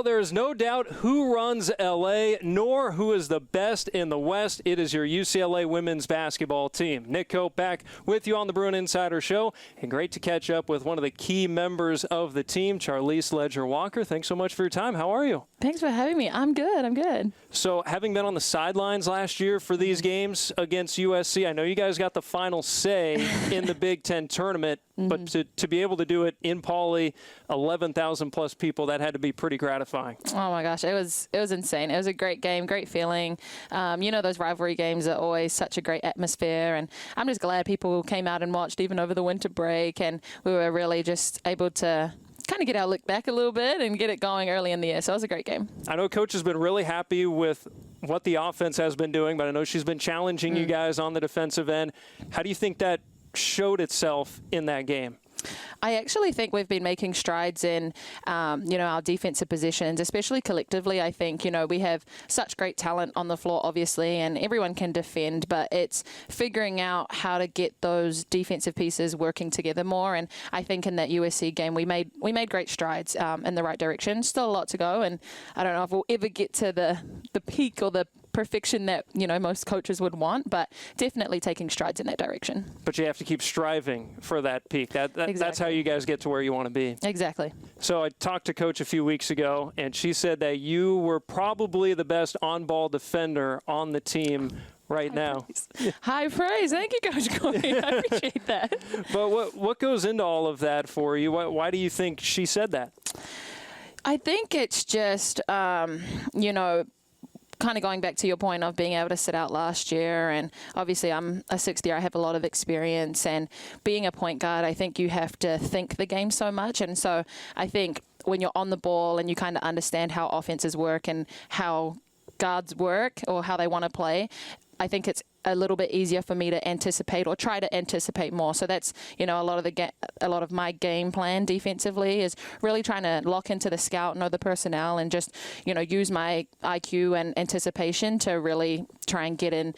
there is no doubt who runs LA, nor who is the best in the West. It is your UCLA women's basketball team. Nick Koop back with you on the Bruin Insider Show, and great to catch up with one of the key members of the team, Charlisse Leger-Walker. Thanks so much for your time. How are you? Thanks for having me. I'm good. So, having been on the sidelines last year for these games against USC, I know you guys got the final say in the Big Ten tournament, but to be able to do it in Pauley, 11,000 plus people, that had to be pretty gratifying. Oh my gosh, it was insane. It was a great game, great feeling. You know, those rivalry games are always such a great atmosphere, and I'm just glad people came out and watched even over the winter break, and we were really just able to kind of get our look back a little bit and get it going early in the year. So it was a great game. I know Coach has been really happy with what the offense has been doing, but I know she's been challenging you guys on the defensive end. How do you think that showed itself in that game? I actually think we've been making strides in, our defensive positions, especially collectively. I think, we have such great talent on the floor, obviously, and everyone can defend, but it's figuring out how to get those defensive pieces working together more. And I think in that USC game, we made great strides in the right direction. Still a lot to go, and I don't know if we'll ever get to the peak or the perfection that most coaches would want, but definitely taking strides in that direction. But you have to keep striving for that peak. Exactly. That's how you guys get to where you want to be. Exactly. So I talked to Coach a few weeks ago, and she said that you were probably the best on-ball defender on the team right now. High praise. Thank you, Coach Corey. I appreciate that. But what goes into all of that for you? Why do you think she said that? I think it's just, kind of going back to your point of being able to sit out last year, and obviously I'm a sixth year, I have a lot of experience, and being a point guard, I think you have to think the game so much, and so I think when you're on the ball and you kind of understand how offenses work and how guards work or how they want to play, I think it's a little bit easier for me to anticipate or try to anticipate more. So that's, a lot of my game plan defensively is really trying to lock into the scout, know the personnel, and just, use my IQ and anticipation to really try and get in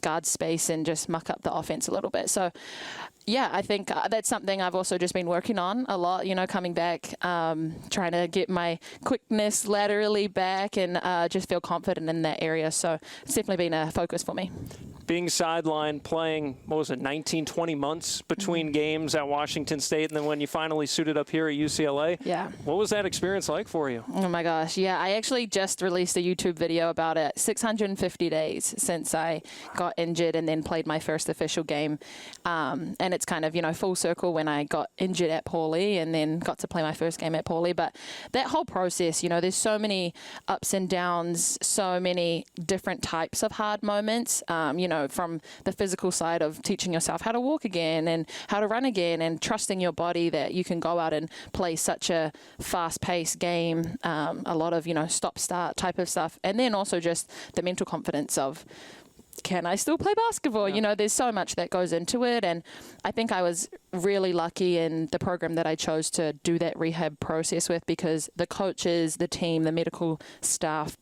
guard space and just muck up the offense a little bit. So yeah, I think that's something I've also just been working on a lot, coming back, trying to get my quickness laterally back and just feel confident in that area. So it's definitely been a focus for me. Being sidelined, playing, 19, 20 months between games at Washington State, and then when you finally suited up here at UCLA, what was that experience like for you? Oh my gosh, yeah, I actually just released a YouTube video about it. 650 days since I got injured and then played my first official game, and it's kind of, full circle when I got injured at Pauley and then got to play my first game at Pauley. But that whole process, there's so many ups and downs, so many different types of hard moments, from the physical side of teaching yourself how to walk again and how to run again and trusting your body that you can go out and play such a fast-paced game, a lot of, stop-start type of stuff. And then also just the mental confidence of, can I still play basketball? Yeah. There's so much that goes into it. And I think I was really lucky in the program that I chose to do that rehab process with, because the coaches, the team, the medical staff,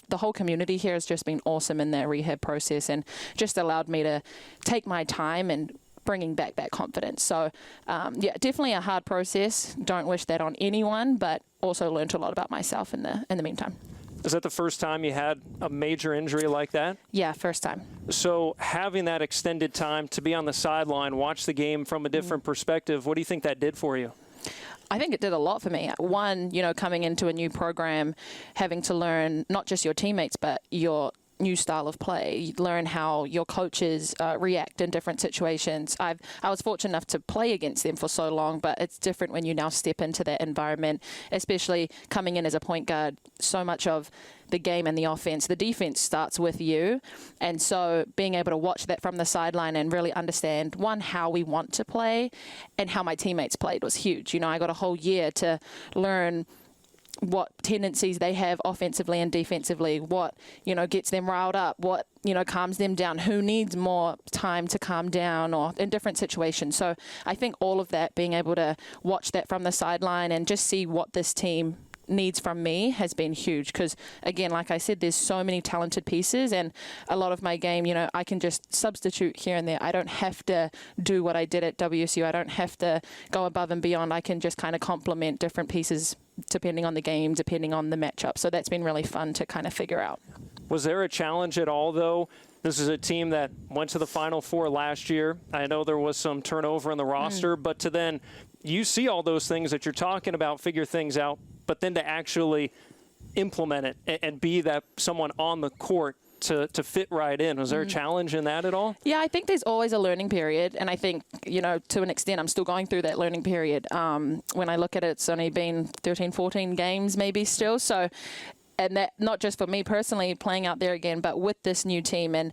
the whole community here has just been awesome in that rehab process and just allowed me to take my time and bringing back that confidence. So, definitely a hard process. Don't wish that on anyone, but also learned a lot about myself in the meantime. Is that the first time you had a major injury like that? Yeah, first time. So having that extended time to be on the sideline, watch the game from a different perspective, what do you think that did for you? I think it did a lot for me. One, coming into a new program, having to learn not just your teammates, but your new style of play. You learn how your coaches react in different situations. I was fortunate enough to play against them for so long, but it's different when you now step into that environment, especially coming in as a point guard. So much of the game and the offense, the defense starts with you. And so being able to watch that from the sideline and really understand, one, how we want to play and how my teammates played was huge. I got a whole year to learn what tendencies they have offensively and defensively, what, gets them riled up, what, calms them down, who needs more time to calm down or in different situations. So I think all of that, being able to watch that from the sideline and just see what this team needs from me has been huge, because again, like I said, there's so many talented pieces, and a lot of my game, I can just substitute here and there. I don't have to do what I did at WSU. I don't have to go above and beyond. I can just kind of complement different pieces depending on the game, depending on the matchup. So that's been really fun to kind of figure out. Was there a challenge at all, though? This is a team that went to the Final Four last year. I know there was some turnover in the roster, but to then you see all those things that you're talking about, figure things out, but then to actually implement it and be that someone on the court to fit right in. Was there a challenge in that at all? Yeah, I think there's always a learning period. And I think, to an extent, I'm still going through that learning period. When I look at it, it's only been 13, 14 games maybe still. So, and that not just for me personally playing out there again, but with this new team. And,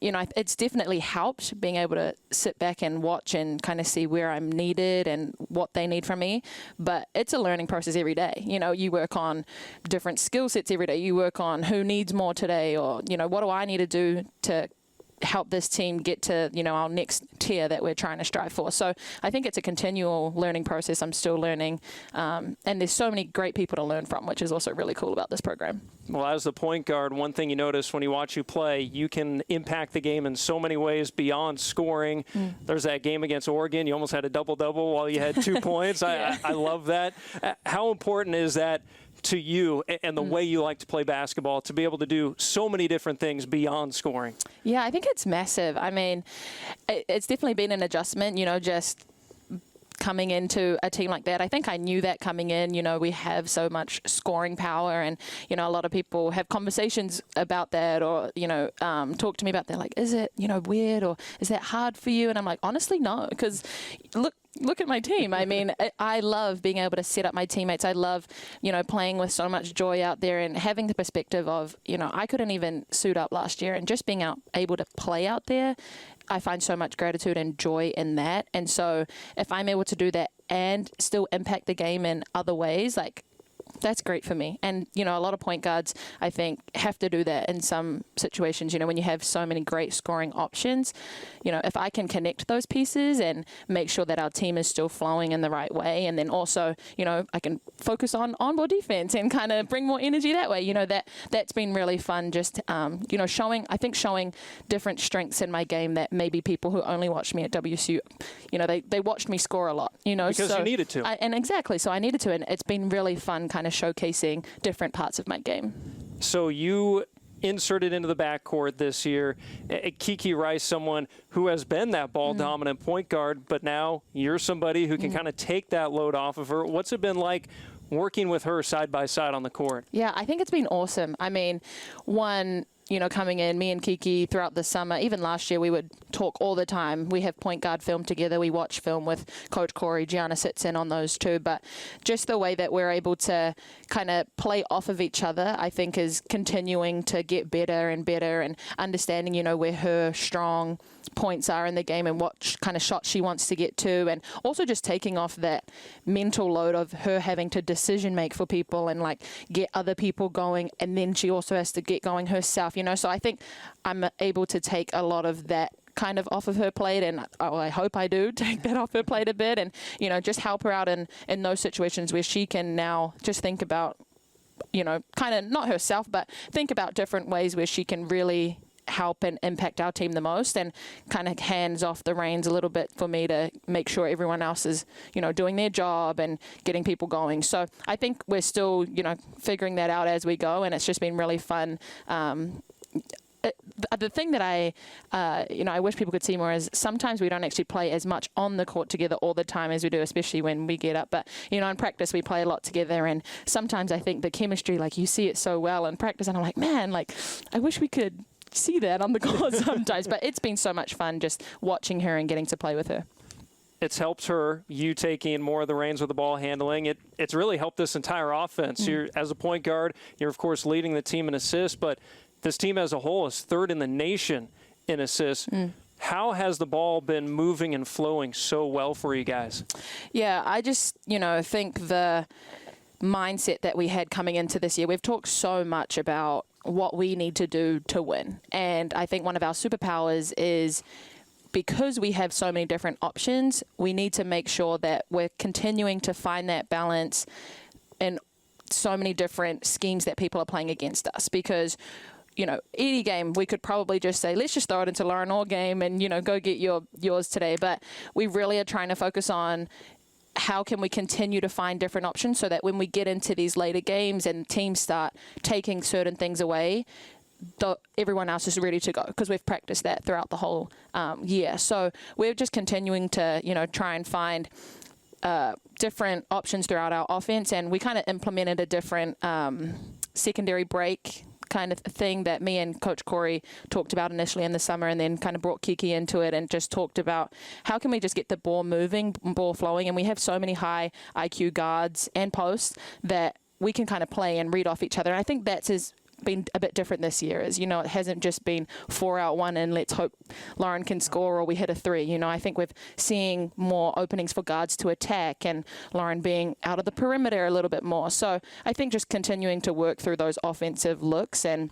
it's definitely helped being able to sit back and watch and kind of see where I'm needed and what they need from me. But it's a learning process every day. You work on different skill sets every day. You work on who needs more today, or, what do I need to do to help this team get to, our next tier that we're trying to strive for. So I think it's a continual learning process. I'm still learning. And there's so many great people to learn from, which is also really cool about this program. Well, as the point guard, one thing you notice when you watch you play, you can impact the game in so many ways beyond scoring. There's that game against Oregon. You almost had a double-double while you had 2 points. Yeah. I love that. How important is that to you and the way you like to play basketball, to be able to do so many different things beyond scoring? Yeah, I think it's massive. I mean, it's definitely been an adjustment, just coming into a team like that. I think I knew that coming in. We have so much scoring power, and a lot of people have conversations about that, or talk to me about that, like, is it weird, or is that hard for you? And I'm like, honestly, no, because look at my team. I mean, I love being able to set up my teammates. I love, playing with so much joy out there and having the perspective of, I couldn't even suit up last year, and just being able to play out there, I find so much gratitude and joy in that. And so if I'm able to do that and still impact the game in other ways, like, that's great for me. And, a lot of point guards, I think, have to do that in some situations, when you have so many great scoring options. If I can connect those pieces and make sure that our team is still flowing in the right way, and then also, I can focus on more defense and kind of bring more energy that way, that's been really fun. Just, showing different strengths in my game that maybe people who only watched me at WSU, they watched me score a lot, Because you needed to. And exactly. So I needed to. And it's been really fun kind of showcasing different parts of my game. So you inserted into the backcourt this year Kiki Rice, someone who has been that ball-dominant point guard, but now you're somebody who can kind of take that load off of her. What's it been like working with her side by side on the court? Yeah, I think it's been awesome. I mean, coming in, me and Kiki throughout the summer, even last year, we would talk all the time. We have point guard film together. We watch film with Coach Corey. Gianna sits in on those too. But just the way that we're able to kind of play off of each other, I think, is continuing to get better and better, and understanding, where her strong points are in the game and what kind of shots she wants to get to, and also just taking off that mental load of her having to decision make for people and like get other people going, and then she also has to get going herself, so I think I'm able to take a lot of that kind of off of her plate, and I hope I do take that off her plate a bit, and just help her out in those situations where she can now just think about, kind of not herself, but think about different ways where she can really help and impact our team the most, and kind of hands off the reins a little bit for me to make sure everyone else is, doing their job and getting people going. So I think we're still, figuring that out as we go, and it's just been really fun. The thing that I wish people could see more is sometimes we don't actually play as much on the court together all the time as we do, especially when we get up. But, in practice we play a lot together, and sometimes I think the chemistry, like, you see it so well in practice, and I'm like, man, like, I wish we could see that on the court sometimes. But it's been so much fun just watching her and getting to play with her. It's helped her, you taking more of the reins with the ball handling. It's really helped this entire offense. You're, as a point guard, you're, of course, leading the team in assists, but this team as a whole is third in the nation in assists. How has the ball been moving and flowing so well for you guys? Yeah, I just, think the mindset that we had coming into this year, we've talked so much about what we need to do to win. And I think one of our superpowers is, because we have so many different options, we need to make sure that we're continuing to find that balance in so many different schemes that people are playing against us. Because, any game, we could probably just say, let's just throw it into Lauren Orr game and, go get yours today. But we really are trying to focus on how can we continue to find different options so that when we get into these later games and teams start taking certain things away, everyone else is ready to go because we've practiced that throughout the whole year. So we're just continuing to, try and find different options throughout our offense, and we kind of implemented a different secondary break kind of thing that me and Coach Corey talked about initially in the summer, and then kind of brought Kiki into it and just talked about how can we just get the ball moving, ball flowing, and we have so many high IQ guards and posts that we can kind of play and read off each other. And I think that's been a bit different this year, is it hasn't just been 4 out 1 and let's hope Lauren can score or we hit a 3. I think we're seeing more openings for guards to attack and Lauren being out of the perimeter a little bit more. So I think just continuing to work through those offensive looks and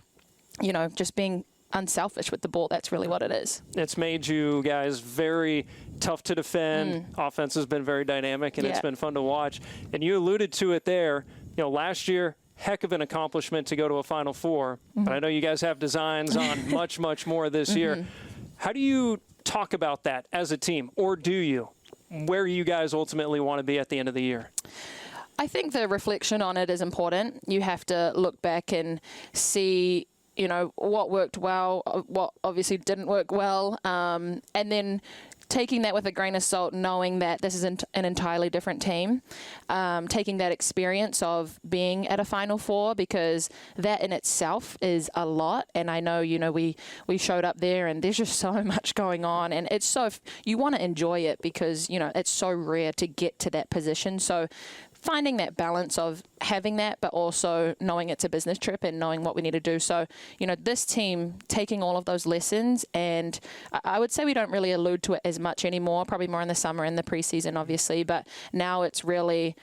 just being unselfish with the ball. That's really what it is. It's made you guys very tough to defend. Offense has been very dynamic, and it's been fun to watch. And you alluded to it there. Last year, heck of an accomplishment to go to a Final Four. But I know you guys have designs on much, much more this year. How do you talk about that as a team, or do you? Where you guys ultimately want to be at the end of the year? I think the reflection on it is important. You have to look back and see what worked well, what obviously didn't work well, and then taking that with a grain of salt, knowing that this is an entirely different team, taking that experience of being at a Final Four, because that in itself is a lot. And I know, we showed up there and there's just so much going on, and it's you want to enjoy it because, it's so rare to get to that position. So finding that balance of having that, but also knowing it's a business trip and knowing what we need to do. So, this team taking all of those lessons, and I would say we don't really allude to it as much anymore, probably more in the summer and the preseason, obviously, but now it's really,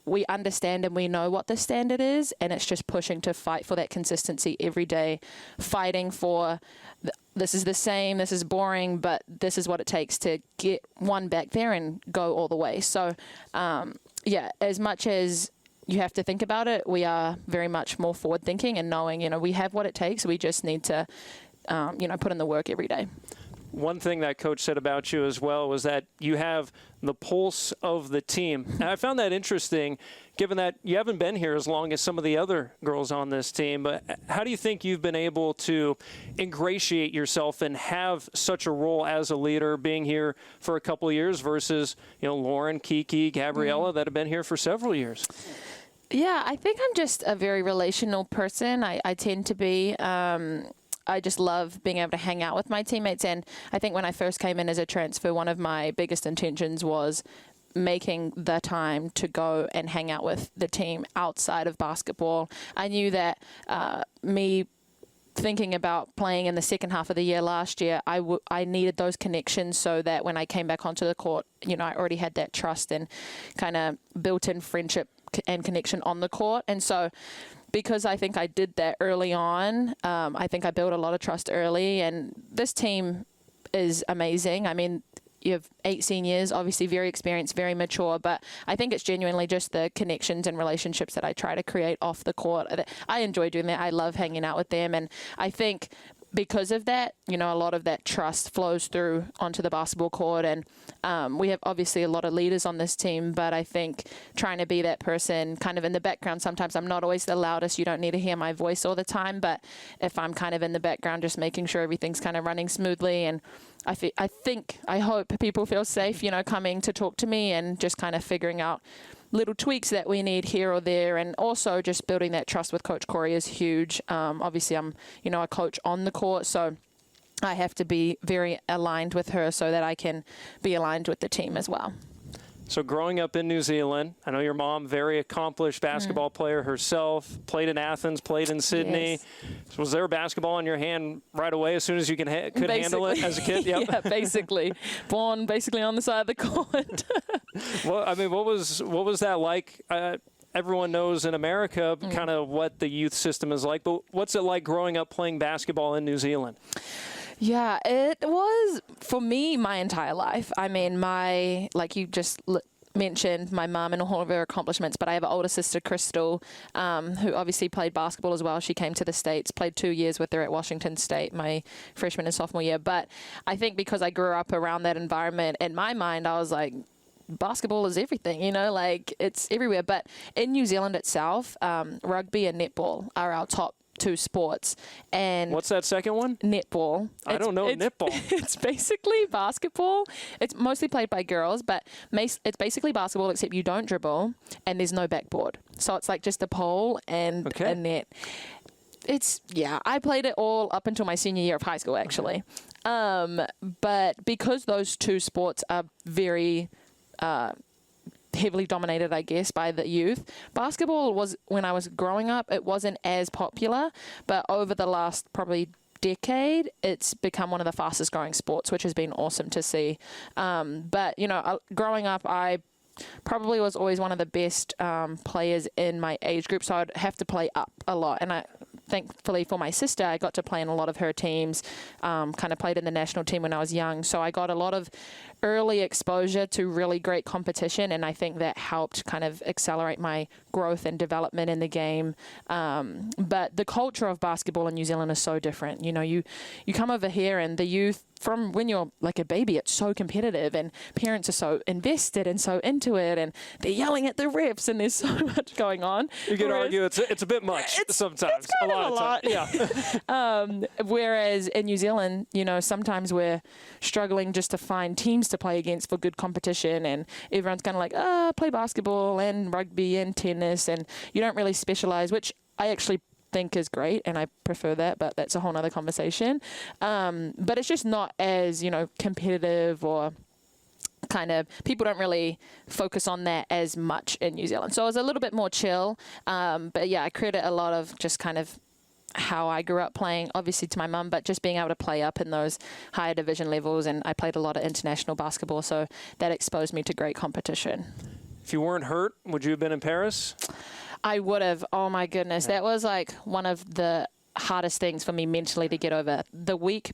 we understand and we know what the standard is, and it's just pushing to fight for that consistency every day, fighting for this is the same, this is boring, but this is what it takes to get one back there and go all the way. So, as much as you have to think about it, we are very much more forward thinking and knowing, we have what it takes. We just need to, put in the work every day. One thing that Coach said about you as well was that you have the pulse of the team. And I found that interesting, given that you haven't been here as long as some of the other girls on this team. But how do you think you've been able to ingratiate yourself and have such a role as a leader, being here for a couple of years versus, Lauren, Kiki, Gabriella, that have been here for several years? Yeah, I think I'm just a very relational person. I tend to be. I just love being able to hang out with my teammates. And I think when I first came in as a transfer, one of my biggest intentions was making the time to go and hang out with the team outside of basketball. I knew that me thinking about playing in the second half of the year last year, I needed those connections so that when I came back onto the court, I already had that trust and kind of built-in friendship and connection on the court. And so because I think I did that early on, I think I built a lot of trust early, and this team is amazing. I mean, you have 8 seniors, obviously very experienced, very mature, but I think it's genuinely just the connections and relationships that I try to create off the court. I enjoy doing that. I love hanging out with them, and I think because of that, a lot of that trust flows through onto the basketball court. And we have obviously a lot of leaders on this team, but I think trying to be that person kind of in the background, sometimes I'm not always the loudest. You don't need to hear my voice all the time, but if I'm kind of in the background, just making sure everything's kind of running smoothly. And I hope people feel safe, coming to talk to me and just kind of figuring out little tweaks that we need here or there, and also just building that trust with Coach Corey is huge. Obviously, I'm, a coach on the court, so I have to be very aligned with her so that I can be aligned with the team as well. So growing up in New Zealand, I know your mom, very accomplished basketball player herself, played in Athens, played in Sydney. Yes. So was there a basketball in your hand right away as soon as you could handle it as a kid? Yep. Yeah, basically. Born basically on the side of the court. Well, I mean, what was that like? Everyone knows in America kind of what the youth system is like, but what's it like growing up playing basketball in New Zealand? Yeah, it was, for me, my entire life. I mean, like you just mentioned, my mom and all of her accomplishments, but I have an older sister, Crystal, who obviously played basketball as well. She came to the States, played 2 years with her at Washington State, my freshman and sophomore year. But I think because I grew up around that environment, in my mind, I was like, basketball is everything, you know, like it's everywhere. But in New Zealand itself, rugby and netball are our top 2 sports. And what's that second one? Netball. I don't know netball. It's basically basketball. It's mostly played by girls, but it's basically basketball except you don't dribble and there's no backboard. So it's like just a pole and a net. I played it all up until my senior year of high school, actually. But because those 2 sports are very heavily dominated, I guess, by the youth. Basketball was, when I was growing up, it wasn't as popular, but over the last probably decade, it's become one of the fastest growing sports, which has been awesome to see. But, you know, growing up, I probably was always one of the best players in my age group, so I'd have to play up a lot. And thankfully for my sister, I got to play in a lot of her teams, kind of played in the national team when I was young. So I got a lot of early exposure to really great competition, and I think that helped kind of accelerate my growth and development in the game. But the culture of basketball in New Zealand is so different. You know, you come over here and the youth, from when you're like a baby, it's so competitive and parents are so invested and so into it and they're yelling at the refs and there's so much going on. You could argue it's a bit much sometimes. It's kind of a lot. Yeah. Whereas in New Zealand, you know, sometimes we're struggling just to find teams to play against for good competition, and everyone's kind of like, play basketball and rugby and tennis, and you don't really specialize, which I actually think is great and I prefer that, but that's a whole nother conversation. But it's just not as, you know, competitive, or kind of, people don't really focus on that as much in New Zealand. So it was a little bit more chill. But yeah, I credit a lot of just kind of how I grew up playing, obviously to my mum, but just being able to play up in those higher division levels. And I played a lot of international basketball, so that exposed me to great competition. If you weren't hurt, would you have been in Paris? I would have. Oh my goodness. That was like one of the hardest things for me mentally to get over. The week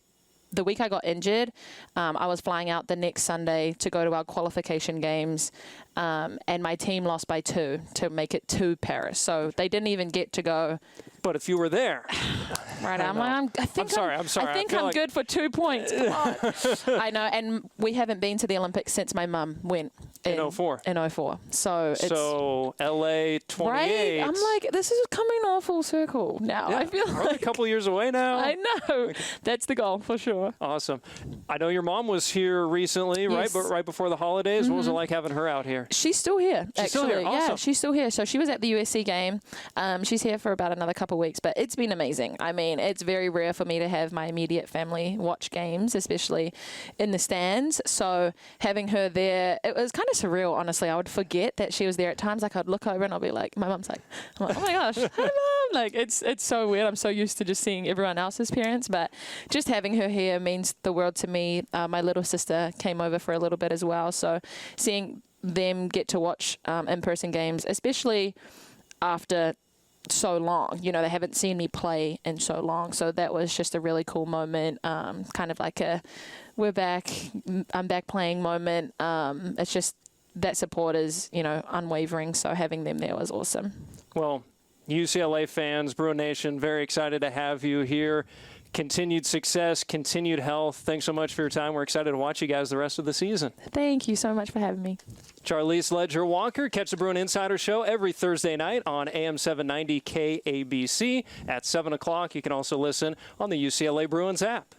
I got injured, I was flying out the next Sunday to go to our qualification games, and my team lost by 2 to make it to Paris. So they didn't even get to go. But if you were there. Right, I'm sorry. I think I'm good for 2 points. Come on. I know, and we haven't been to the Olympics since my mum went in 04. In 04. So LA 28. Right? I'm like, this is coming all full circle now. Yeah, I feel like a couple years away now. I know. That's the goal for sure. Awesome. I know your mom was here recently, yes. right before the holidays. What was it like having her out here? She's still here. She's still here. Awesome. Yeah, she's still here. So she was at the USC game. She's here for about another couple of weeks, but it's been amazing. I mean, it's very rare for me to have my immediate family watch games, especially in the stands. So having her there, it was kind of surreal, honestly. I would forget that she was there at times. Like, I'd look over and I'll be like, my mum's like, I'm like, oh my gosh, hi mum. Like, it's so weird. I'm so used to just seeing everyone else's parents, but just having her here means the world to me. My little sister came over for a little bit as well. So seeing them get to watch in-person games, especially after so long, you know, they haven't seen me play in so long. So that was just a really cool moment, kind of like a we're back, I'm back playing moment. It's just that support is, you know, unwavering. So having them there was awesome. Well, UCLA fans, Bruin Nation, very excited to have you here. Continued success, continued health. Thanks so much for your time. We're excited to watch you guys the rest of the season. Thank you so much for having me. Charlisse Leger-Walker. Catch the Bruin Insider Show every Thursday night on AM 790 KABC at 7 o'clock. You can also listen on the UCLA Bruins app.